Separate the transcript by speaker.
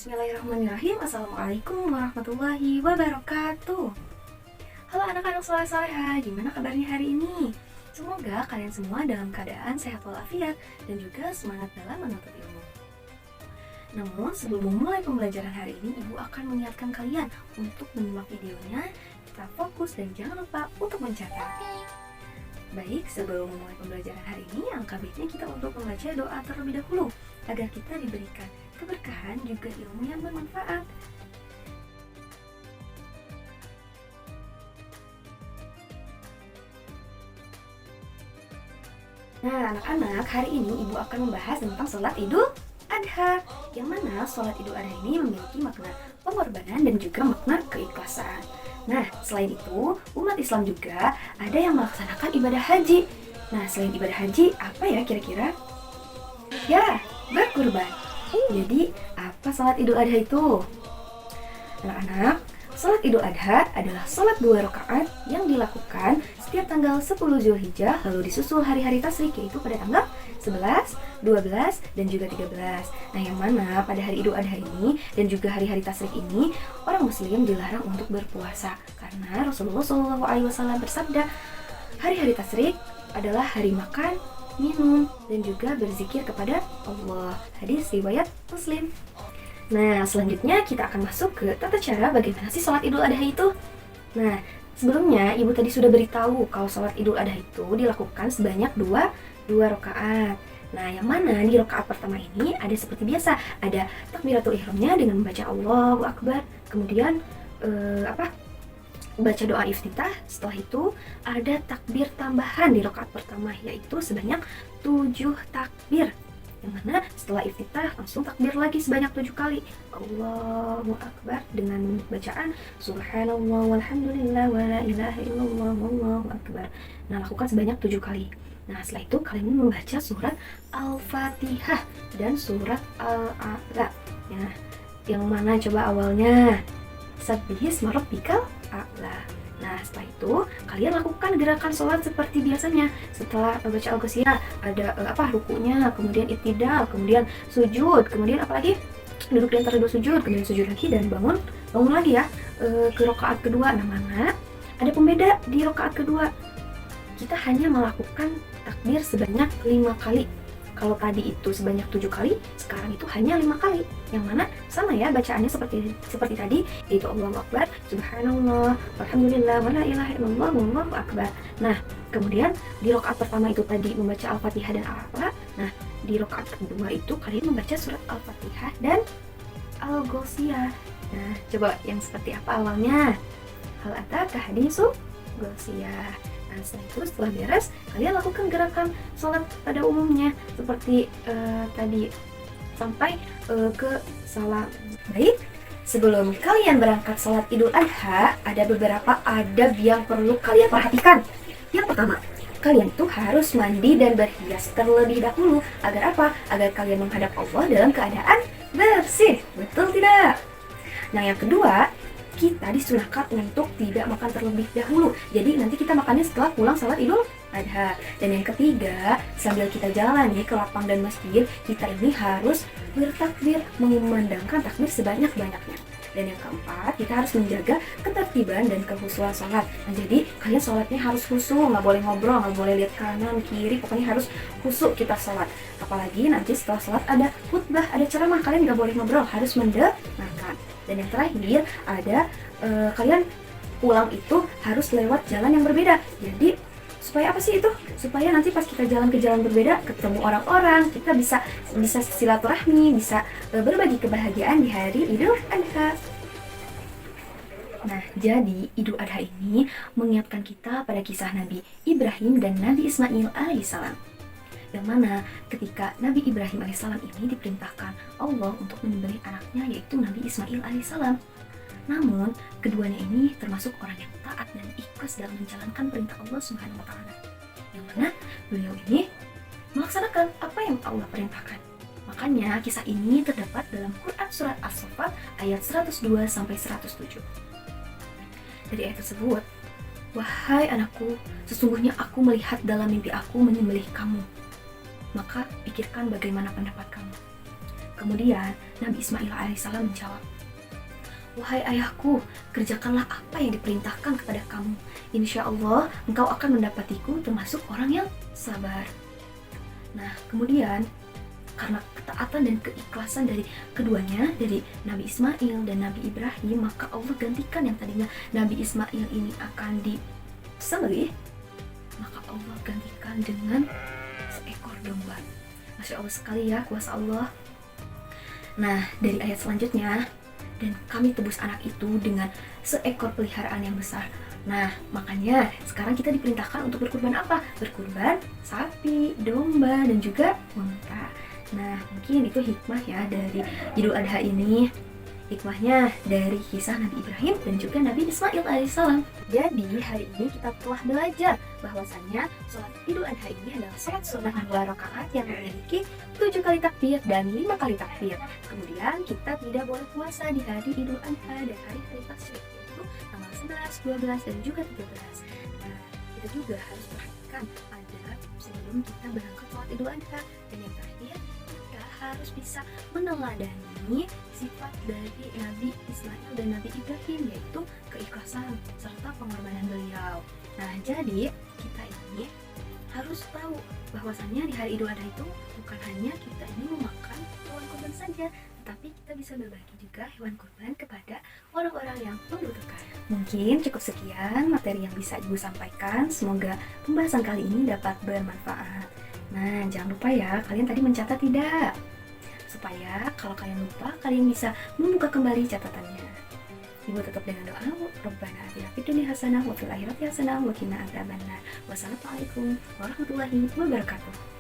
Speaker 1: Bismillahirrahmanirrahim. Assalamualaikum warahmatullahi wabarakatuh. Halo anak-anak soleh-soleha, gimana kabarnya hari ini? Semoga kalian semua dalam keadaan sehat walafiat dan juga semangat dalam menuntut ilmu. Namun sebelum memulai pembelajaran hari ini, Ibu akan mengingatkan kalian untuk menyimak videonya, tetap fokus dan jangan lupa untuk mencatat. Baik, sebelum memulai pembelajaran hari ini, angka baiknya kita untuk membaca doa terlebih dahulu agar kita diberikan keberkahan juga ilmu yang bermanfaat. Nah, anak-anak, hari ini Ibu akan membahas tentang sholat Idul Adha, yang mana sholat Idul Adha ini memiliki makna pengorbanan dan juga makna keikhlasan. Nah, selain itu, umat Islam juga ada yang melaksanakan ibadah haji. Nah, selain ibadah haji, apa ya kira-kira? Ya, berkurban. Jadi, apa sholat Idul Adha itu? Anak-anak, sholat Idul Adha adalah sholat 2 rakaat yang dilakukan setiap tanggal 10 Zulhijjah, lalu disusul hari-hari tasyrik, yaitu pada tanggal 11, 12, dan juga 13. Nah, yang mana pada hari Idul Adha ini dan juga hari-hari tasyrik ini, orang muslim dilarang untuk berpuasa. Karena Rasulullah SAW bersabda, hari-hari tasyrik adalah hari makan, minum, dan juga berzikir kepada Allah. Hadis riwayat Muslim. Nah, selanjutnya kita akan masuk ke tata cara bagaimana sih sholat Idul Adha itu. Nah, sebelumnya Ibu tadi sudah beritahu kalau sholat Idul Adha itu dilakukan sebanyak dua rakaat. Nah, yang mana di rakaat pertama ini ada seperti biasa, ada takbiratul ihramnya dengan membaca Allahu Akbar, kemudian baca doa iftitah. Setelah itu ada takbir tambahan di rakaat pertama, yaitu sebanyak 7 takbir, yang mana setelah iftitah langsung takbir lagi sebanyak 7 kali Allahu Akbar dengan bacaan Subhanallah walhamdulillah wa la ilaha illallah wallahu akbar. Nah, lakukan sebanyak 7 kali. Nah, setelah itu kalian membaca surat Al-Fatihah dan surat Al-A'la. Nah, yang mana coba awalnya? Sabbihisma rabbikal a'la. Nah, setelah itu kalian lakukan gerakan sholat seperti biasanya. Setelah baca Al-Ghasyiyah ada rukunya, kemudian i'tidal, kemudian sujud, kemudian apalagi duduk di antara 2 sujud, kemudian sujud lagi dan bangun lagi ya ke rakaat kedua. Nah, mana ada pembeda di rakaat kedua. Kita hanya melakukan takbir sebanyak 5 kali. Kalau tadi itu sebanyak 7 kali, sekarang itu hanya 5 kali. Yang mana sama ya bacaannya seperti tadi, yaitu Allahu Akbar, Subhanallah, Alhamdulillah, wa la ilaha illallah, wallahu akbar. Nah, kemudian di rakaat pertama itu tadi membaca Al-Fatihah dan Al-A'la. Nah, di rakaat kedua itu kalian membaca surat Al-Fatihah dan Al-Ghasyiyah. Nah, coba yang seperti apa awalnya? Hal ataka hadisul Ghasyiyah. Nah, setelah beres, kalian lakukan gerakan sholat pada umumnya seperti tadi sampai ke salam. Baik, sebelum kalian berangkat sholat Idul Adha, ada beberapa adab yang perlu kalian perhatikan. Yang pertama, kalian tuh harus mandi dan berhias terlebih dahulu. Agar apa? Agar kalian menghadap Allah dalam keadaan bersih. Betul tidak? Nah, yang kedua, kita disunahkan untuk tidak makan terlebih dahulu. Jadi nanti kita makannya setelah pulang salat Idul Adha. Dan yang ketiga, sambil kita jalan nih ke lapang dan masjid, kita ini harus bertakbir, mengumandangkan takbir sebanyak-banyaknya. Dan yang keempat, kita harus menjaga ketertiban dan kehusuan sholat. Nah, jadi kalian sholatnya harus khusyuk, nggak boleh ngobrol, nggak boleh lihat kanan kiri, pokoknya harus khusyuk kita sholat. Apalagi nanti setelah sholat ada khutbah, ada ceramah, kalian nggak boleh ngobrol, harus mendengarkan. Dan yang terakhir ada kalian pulang itu harus lewat jalan yang berbeda. Jadi supaya apa sih itu? Supaya nanti pas kita jalan ke jalan berbeda, ketemu orang-orang, kita bisa silaturahmi, bisa berbagi kebahagiaan di hari Idul Adha. Nah, jadi Idul Adha ini mengingatkan kita pada kisah Nabi Ibrahim dan Nabi Ismail alaihissalam. Yang mana ketika Nabi Ibrahim alaihissalam ini diperintahkan Allah untuk menyembelih anaknya, yaitu Nabi Ismail alaihissalam. Namun, keduanya ini termasuk orang yang taat dan ikhlas dalam menjalankan perintah Allah Subhanahu wa Ta'ala. Yang mana beliau ini melaksanakan apa yang Allah perintahkan. Makanya kisah ini terdapat dalam Quran surat As-Saffat ayat 102 sampai 107. Dari ayat tersebut, "Wahai anakku, sesungguhnya aku melihat dalam mimpi aku menyembelih kamu. Maka pikirkan bagaimana pendapat kamu." Kemudian Nabi Ismail alaihissalam menjawab, "Wahai ayahku, kerjakanlah apa yang diperintahkan kepada kamu. Insya Allah engkau akan mendapatiku termasuk orang yang sabar." Nah, kemudian karena ketaatan dan keikhlasan dari keduanya, dari Nabi Ismail dan Nabi Ibrahim, maka Allah gantikan yang tadinya Nabi Ismail ini akan disembelih, maka Allah gantikan dengan seekor domba. Masya Allah sekali ya kuasa Allah. Nah, dari ayat selanjutnya, dan kami tebus anak itu dengan seekor peliharaan yang besar. Nah, makanya sekarang kita diperintahkan untuk berkurban apa? Berkurban sapi, domba, dan juga unta. Nah, mungkin itu hikmah ya dari Idul Adha ini. Hikmahnya dari kisah Nabi Ibrahim dan juga Nabi Ismail alaihissalam. Jadi hari ini kita telah belajar bahwasannya sholat Idul Adha ini adalah sholat sunnah 2 rakaat yang memiliki 7 kali takbir dan 5 kali takbir. Kemudian kita tidak boleh puasa di hari Idul Adha dan hari-hari tasyrik, yaitu tanggal 11, 12, dan juga 13. Nah, kita juga harus perhatikan adab sebelum kita berangkat sholat Idul Adha. Dan yang terakhir, kita harus bisa meneladani sifat dari Nabi Ismail dan Nabi Ibrahim, yaitu keikhlasan serta pengorbanan beliau. Nah, jadi kita ini harus tahu bahwasannya di hari Idul Adha itu bukan hanya kita ini memakan hewan kurban saja, tetapi kita bisa berbagi juga hewan kurban kepada orang-orang yang membutuhkan. Mungkin cukup sekian materi yang bisa Ibu sampaikan. Semoga pembahasan kali ini dapat bermanfaat. Nah, jangan lupa ya, kalian tadi mencatat tidak? Supaya kalau kalian lupa, kalian bisa membuka kembali catatannya. Ibu tutup dengan doa, Rabbana atina fid dunya hasanah wa fil akhirati hasanah wa qina adzabannar. Wassalamualaikum warahmatullahi wabarakatuh.